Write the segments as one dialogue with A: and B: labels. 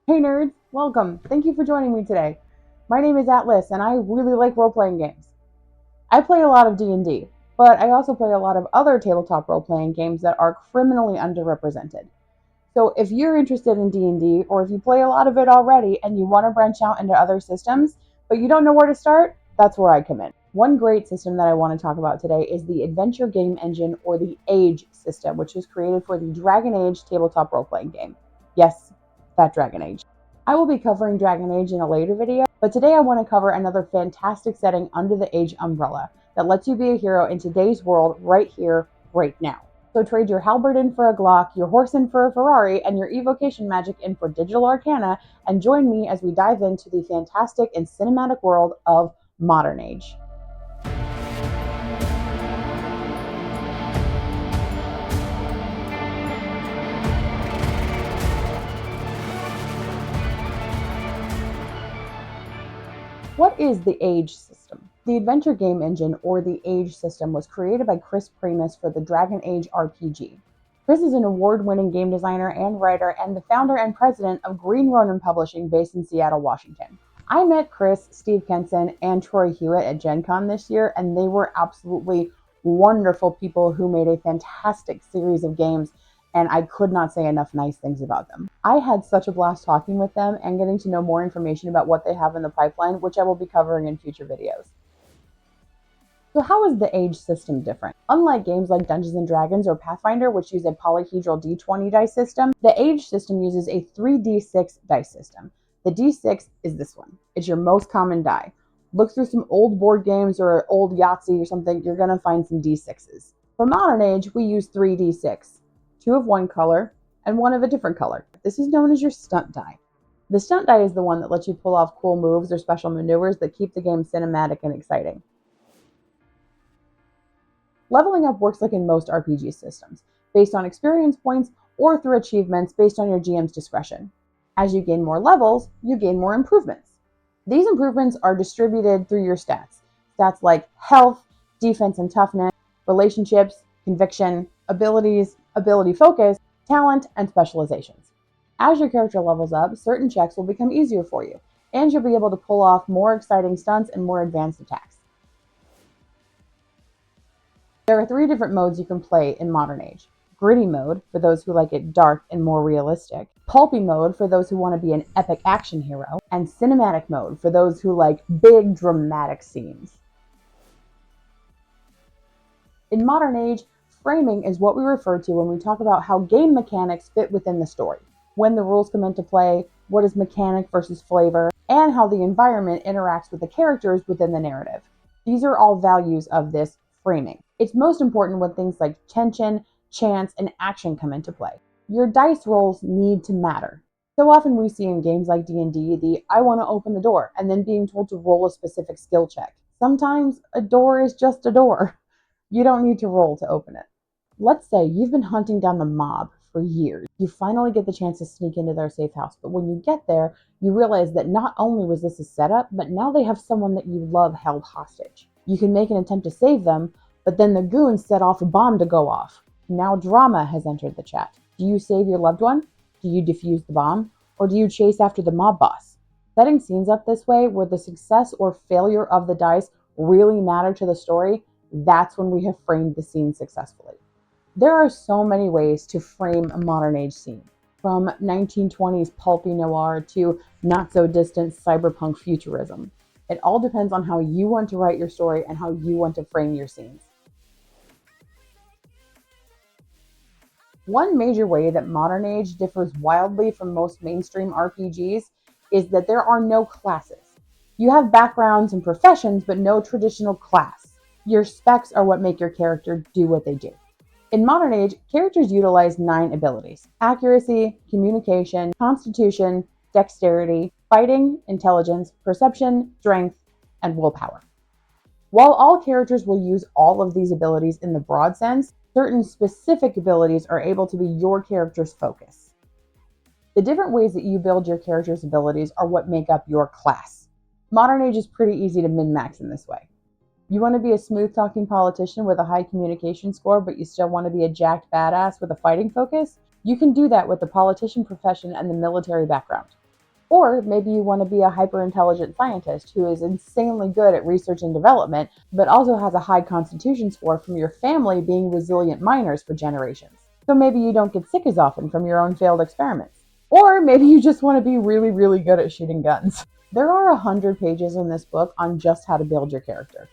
A: Hey nerds, welcome. Thank you for joining me today. My name is Atlas and I really like role-playing games. I play a lot of D&D, but I also play a lot of other tabletop role-playing games that are criminally underrepresented. So if you're interested in D&D or if you play a lot of it already and you want to branch out into other systems, but you don't know where to start, that's where I come in. One great system that I want to talk about today is the Adventure Game Engine, or the AGE system, which was created for the Dragon Age tabletop role-playing game. Yes, that Dragon Age. I will be covering Dragon Age in a later video, but today I want to cover another fantastic setting under the AGE umbrella that lets you be a hero in today's world right here, right now. So trade your halberd in for a Glock, your horse in for a Ferrari, and your evocation magic in for digital arcana, and join me as we dive into the fantastic and cinematic world of Modern Age. What is the AGE system? The Adventure Game Engine, or the AGE system, was created by Chris Primus for the Dragon Age RPG. Chris is an award-winning game designer and writer and the founder and president of Green Ronin Publishing based in Seattle, Washington. I met Chris, Steve Kenson, and Troy Hewitt at Gen Con this year, and they were absolutely wonderful people who made a fantastic series of games, and I could not say enough nice things about them. I had such a blast talking with them and getting to know more information about what they have in the pipeline, which I will be covering in future videos. So how is the AGE system different? Unlike games like Dungeons & Dragons or Pathfinder, which use a polyhedral d20 dice system, the AGE system uses a 3d6 dice system. The d6 is this one. It's your most common die. Look through some old board games or old Yahtzee or something, you're going to find some d6s. For Modern Age, we use 3d6, 2 of one color and 1 of a different color. This is known as your stunt die. The stunt die is the one that lets you pull off cool moves or special maneuvers that keep the game cinematic and exciting. Leveling up works like in most RPG systems, based on experience points or through achievements based on your GM's discretion. As you gain more levels, you gain more improvements. These improvements are distributed through your stats. Stats like health, defense and toughness, relationships, conviction, abilities, ability focus, talent, and specializations. As your character levels up, certain checks will become easier for you, and you'll be able to pull off more exciting stunts and more advanced attacks. There are 3 different modes you can play in Modern Age. Gritty mode, for those who like it dark and more realistic. Pulpy mode, for those who want to be an epic action hero. And cinematic mode, for those who like big dramatic scenes. In Modern Age, framing is what we refer to when we talk about how game mechanics fit within the story, when the rules come into play, what is mechanic versus flavor, and how the environment interacts with the characters within the narrative. These are all values of this framing. It's most important when things like tension, chance, and action come into play. Your dice rolls need to matter. So often we see in games like D&D the I want to open the door and then being told to roll a specific skill check. Sometimes a door is just a door. You don't need to roll to open it. Let's say you've been hunting down the mob for years. You finally get the chance to sneak into their safe house, but when you get there, you realize that not only was this a setup, but now they have someone that you love held hostage. You can make an attempt to save them, but then the goons set off a bomb to go off. Now drama has entered the chat. Do you save your loved one? Do you defuse the bomb? Or do you chase after the mob boss? Setting scenes up this way, where the success or failure of the dice really matter to the story, that's when we have framed the scene successfully. There are so many ways to frame a Modern Age scene, from 1920s pulpy noir to not-so-distant cyberpunk futurism. It all depends on how you want to write your story and how you want to frame your scenes. One major way that Modern Age differs wildly from most mainstream RPGs is that there are no classes. You have backgrounds and professions, but no traditional class. Your specs are what make your character do what they do. In Modern Age, characters utilize 9 abilities: accuracy, communication, constitution, dexterity, fighting, intelligence, perception, strength, and willpower. While all characters will use all of these abilities in the broad sense, certain specific abilities are able to be your character's focus. The different ways that you build your character's abilities are what make up your class. Modern Age is pretty easy to min-max in this way. You want to be a smooth-talking politician with a high communication score, but you still want to be a jacked badass with a fighting focus? You can do that with the politician profession and the military background. Or maybe you want to be a hyper-intelligent scientist who is insanely good at research and development, but also has a high constitution score from your family being resilient miners for generations. So maybe you don't get sick as often from your own failed experiments. Or maybe you just want to be really, really good at shooting guns. There are 100 pages in this book on just how to build your character.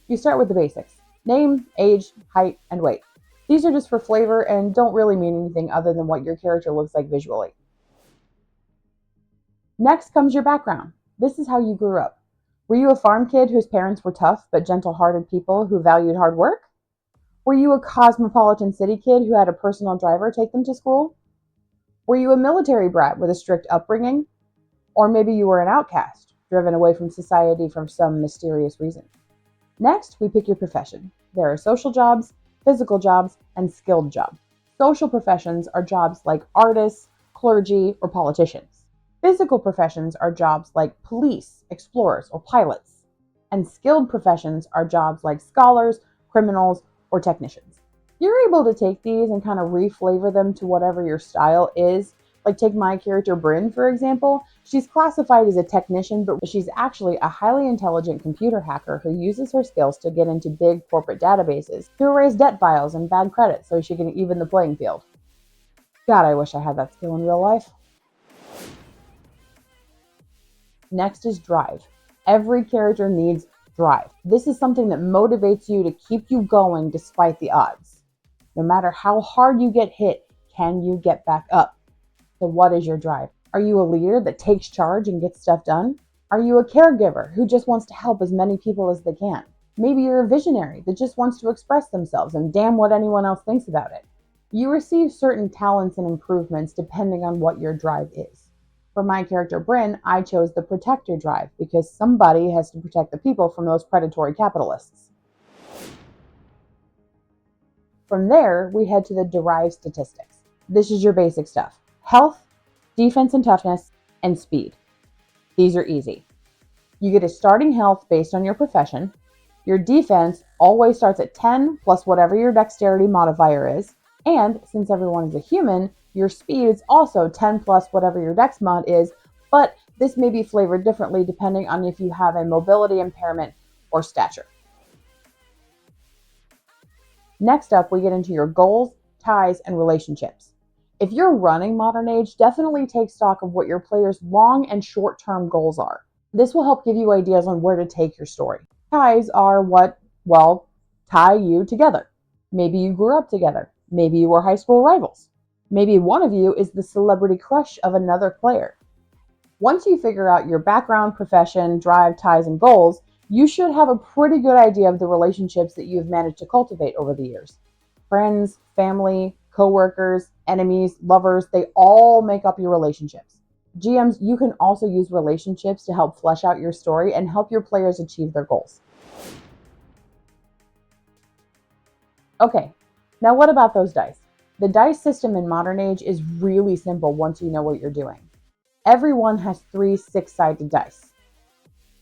A: You start with the basics: name, age, height, and weight. These are just for flavor and don't really mean anything other than what your character looks like visually. Next comes your background. This is how you grew up. Were you a farm kid whose parents were tough but gentle-hearted people who valued hard work? Were you a cosmopolitan city kid who had a personal driver take them to school? Were you a military brat with a strict upbringing? Or maybe you were an outcast, driven away from society for some mysterious reason. Next, we pick your profession. There are social jobs, physical jobs, and skilled jobs. Social professions are jobs like artists, clergy, or politicians. Physical professions are jobs like police, explorers, or pilots. And skilled professions are jobs like scholars, criminals, or technicians. You're able to take these and kind of reflavor them to whatever your style is. Like take my character Bryn, for example. She's classified as a technician, but she's actually a highly intelligent computer hacker who uses her skills to get into big corporate databases to erase debt files and bad credit so she can even the playing field. God, I wish I had that skill in real life. Next is drive. Every character needs drive. This is something that motivates you to keep you going despite the odds. No matter how hard you get hit, can you get back up? So what is your drive? Are you a leader that takes charge and gets stuff done? Are you a caregiver who just wants to help as many people as they can? Maybe you're a visionary that just wants to express themselves and damn what anyone else thinks about it. You receive certain talents and improvements depending on what your drive is. For my character Bryn, I chose the protector drive because somebody has to protect the people from those predatory capitalists. From there, we head to the derived statistics. This is your basic stuff: health, defense and toughness, and speed. These are easy. You get a starting health based on your profession. Your defense always starts at 10 plus whatever your dexterity modifier is. And since everyone is a human, your speed is also 10 plus whatever your dex mod is, but this may be flavored differently depending on if you have a mobility impairment or stature. Next up, we get into your goals, ties, and relationships. If you're running Modern Age, definitely take stock of what your players' long and short-term goals are. This will help give you ideas on where to take your story. Ties are what, well, tie you together. Maybe you grew up together. Maybe you were high school rivals. Maybe one of you is the celebrity crush of another player. Once you figure out your background, profession, drive, ties, and goals, you should have a pretty good idea of the relationships that you've managed to cultivate over the years. Friends, family, co-workers, enemies, lovers, they all make up your relationships. GMs, you can also use relationships to help flesh out your story and help your players achieve their goals. Okay, now what about those dice? The dice system in Modern Age is really simple once you know what you're doing. Everyone has 3 6-sided dice.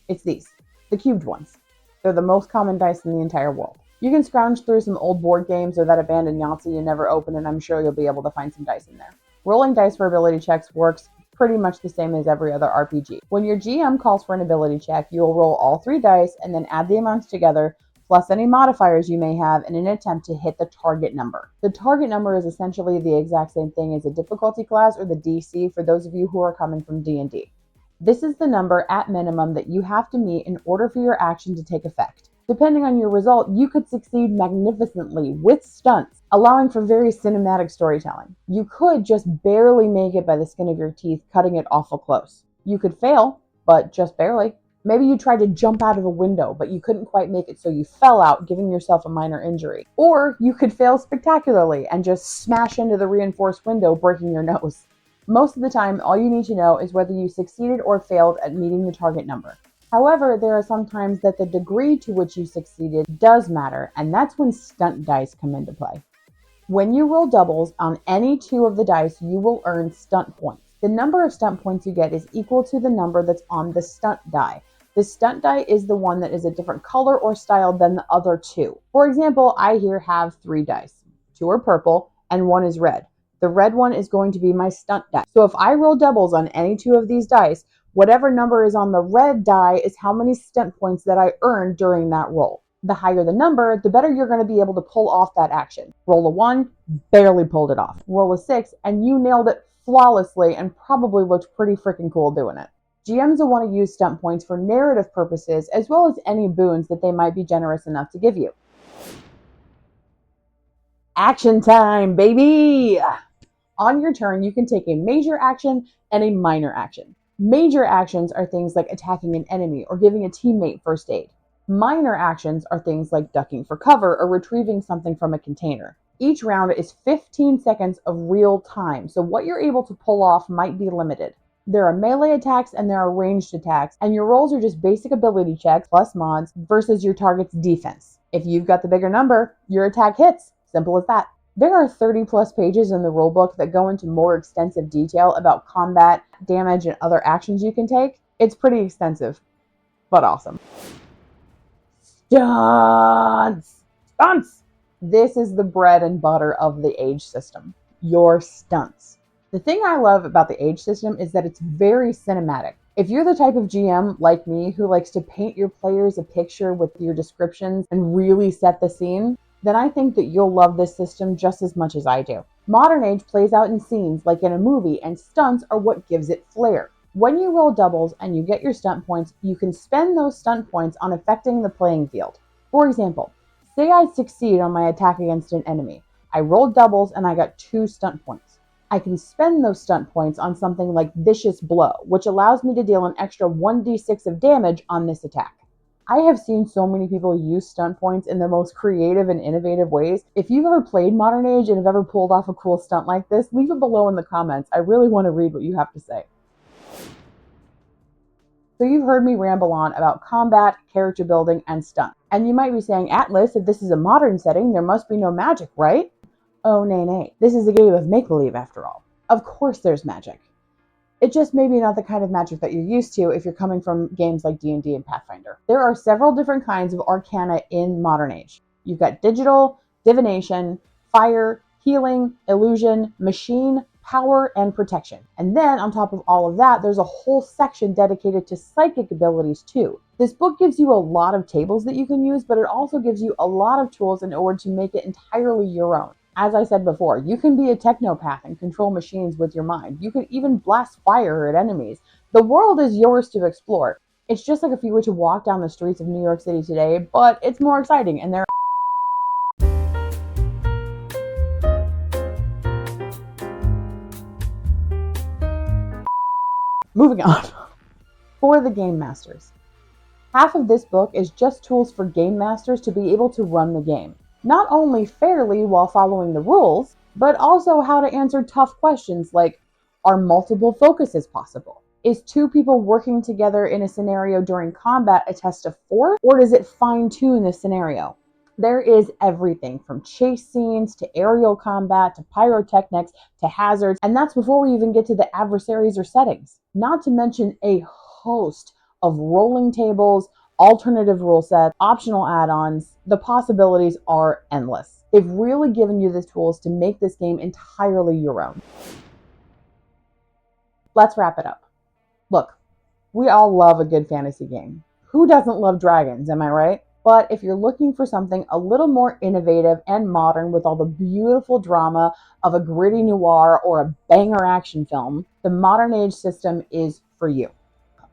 A: It's these, the cubed ones. They're the most common dice in the entire world. You can scrounge through some old board games or that abandoned Yahtzee you never opened, and I'm sure you'll be able to find some dice in there. Rolling dice for ability checks works pretty much the same as every other RPG. When your GM calls for an ability check, you'll roll all 3 dice and then add the amounts together, plus any modifiers you may have in an attempt to hit the target number. The target number is essentially the exact same thing as a difficulty class or the DC for those of you who are coming from D&D. This is the number at minimum that you have to meet in order for your action to take effect. Depending on your result, you could succeed magnificently with stunts, allowing for very cinematic storytelling. You could just barely make it by the skin of your teeth, cutting it awful close. You could fail, but just barely. Maybe you tried to jump out of a window, but you couldn't quite make it, so you fell out, giving yourself a minor injury. Or you could fail spectacularly and just smash into the reinforced window, breaking your nose. Most of the time, all you need to know is whether you succeeded or failed at meeting the target number. However, there are some times that the degree to which you succeeded does matter, and that's when stunt dice come into play. When you roll doubles on any 2 of the dice, you will earn stunt points. The number of stunt points you get is equal to the number that's on the stunt die. The stunt die is the one that is a different color or style than the other 2. For example, I here have 3 dice. 2 are purple and 1 is red. The red one is going to be my stunt die. So if I roll doubles on any two of these dice, whatever number is on the red die is how many stunt points that I earned during that roll. The higher the number, the better you're going to be able to pull off that action. Roll a 1, barely pulled it off. Roll a 6, and you nailed it flawlessly and probably looked pretty freaking cool doing it. GMs will want to use stunt points for narrative purposes as well as any boons that they might be generous enough to give you. Action time, baby! On your turn, you can take a major action and a minor action. Major actions are things like attacking an enemy or giving a teammate first aid. Minor actions are things like ducking for cover or retrieving something from a container. Each round is 15 seconds of real time, so what you're able to pull off might be limited. There are melee attacks and there are ranged attacks, and your rolls are just basic ability checks plus mods versus your target's defense. If you've got the bigger number, your attack hits. Simple as that. There are 30 plus pages in the rulebook that go into more extensive detail about combat, damage, and other actions you can take. It's pretty extensive, but awesome. Stunts! Stunts! This is the bread and butter of the AGE system. Your stunts. The thing I love about the AGE system is that it's very cinematic. If you're the type of GM like me who likes to paint your players a picture with your descriptions and really set the scene, then I think that you'll love this system just as much as I do. Modern Age plays out in scenes like in a movie, and stunts are what gives it flair. When you roll doubles and you get your stunt points, you can spend those stunt points on affecting the playing field. For example, say I succeed on my attack against an enemy. I rolled doubles and I got 2 stunt points. I can spend those stunt points on something like Vicious Blow, which allows me to deal an extra 1d6 of damage on this attack. I have seen so many people use stunt points in the most creative and innovative ways. If you've ever played Modern Age and have ever pulled off a cool stunt like this, leave it below in the comments. I really want to read what you have to say. So you've heard me ramble on about combat, character building, and stunts. And you might be saying, Atlas, if this is a modern setting, there must be no magic, right? Oh, nay. This is a game of make-believe after all. Of course there's magic. It just may be not the kind of magic that you're used to if you're coming from games like D&D and Pathfinder. There are several different kinds of arcana in Modern Age. You've got digital, divination, fire, healing, illusion, machine, power, and protection. And then on top of all of that, there's a whole section dedicated to psychic abilities too. This book gives you a lot of tables that you can use, but it also gives you a lot of tools in order to make it entirely your own. As I said before, you can be a technopath and control machines with your mind. You can even blast fire at enemies. The world is yours to explore. It's just like if you were to walk down the streets of New York City today, but it's more exciting and there. Moving on. For the game masters. Half of this book is just tools for game masters to be able to run the game. Not only fairly while following the rules, but also how to answer tough questions like, are multiple focuses possible? Is 2 people working together in a scenario during combat a test of 4, or does it fine-tune the scenario? There is everything from chase scenes to aerial combat to pyrotechnics to hazards, and that's before we even get to the adversaries or settings. Not to mention a host of rolling tables, alternative rule sets, optional add-ons. The possibilities are endless. They've really given you the tools to make this game entirely your own. Let's wrap it up. Look, we all love a good fantasy game. Who doesn't love dragons, am I right? But if you're looking for something a little more innovative and modern with all the beautiful drama of a gritty noir or a banger action film, the Modern Age system is for you.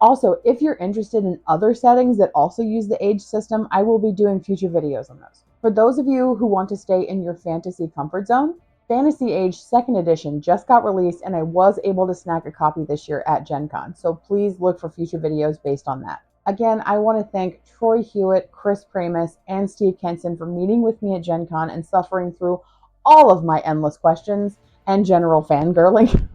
A: Also, if you're interested in other settings that also use the AGE system, I will be doing future videos on those. For those of you who want to stay in your fantasy comfort zone, Fantasy Age 2nd edition just got released and I was able to snag a copy this year at Gen Con, so please look for future videos based on that. Again, I want to thank Troy Hewitt, Chris Pramus, and Steve Kenson for meeting with me at Gen Con and suffering through all of my endless questions and general fangirling.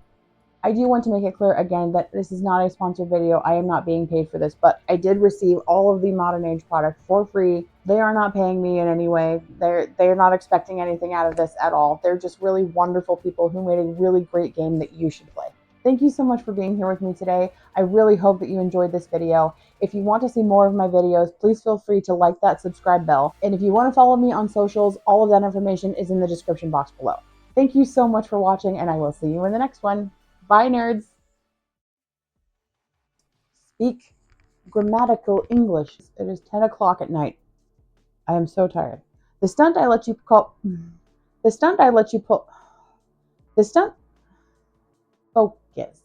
A: I do want to make it clear again that this is not a sponsored video. I am not being paid for this, but I did receive all of the Modern Age product for free. They are not paying me in any way. They're not expecting anything out of this at all. They're just really wonderful people who made a really great game that you should play. Thank you so much for being here with me today. I really hope that you enjoyed this video. If you want to see more of my videos, please feel free to like that subscribe bell. And if you want to follow me on socials, all of that information is in the description box below. Thank you so much for watching, and I will see you in the next one. Bye, nerds. Speak grammatical English. It is 10 o'clock at night. I am so tired. The stunt I let you call. The stunt I let you pull. The stunt. Focus.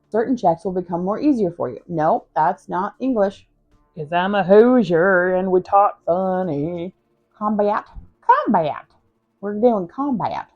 A: Certain checks will become more easier for you. No, that's not English. Because I'm a Hoosier and we talk funny. Combat. Combat. We're doing combat.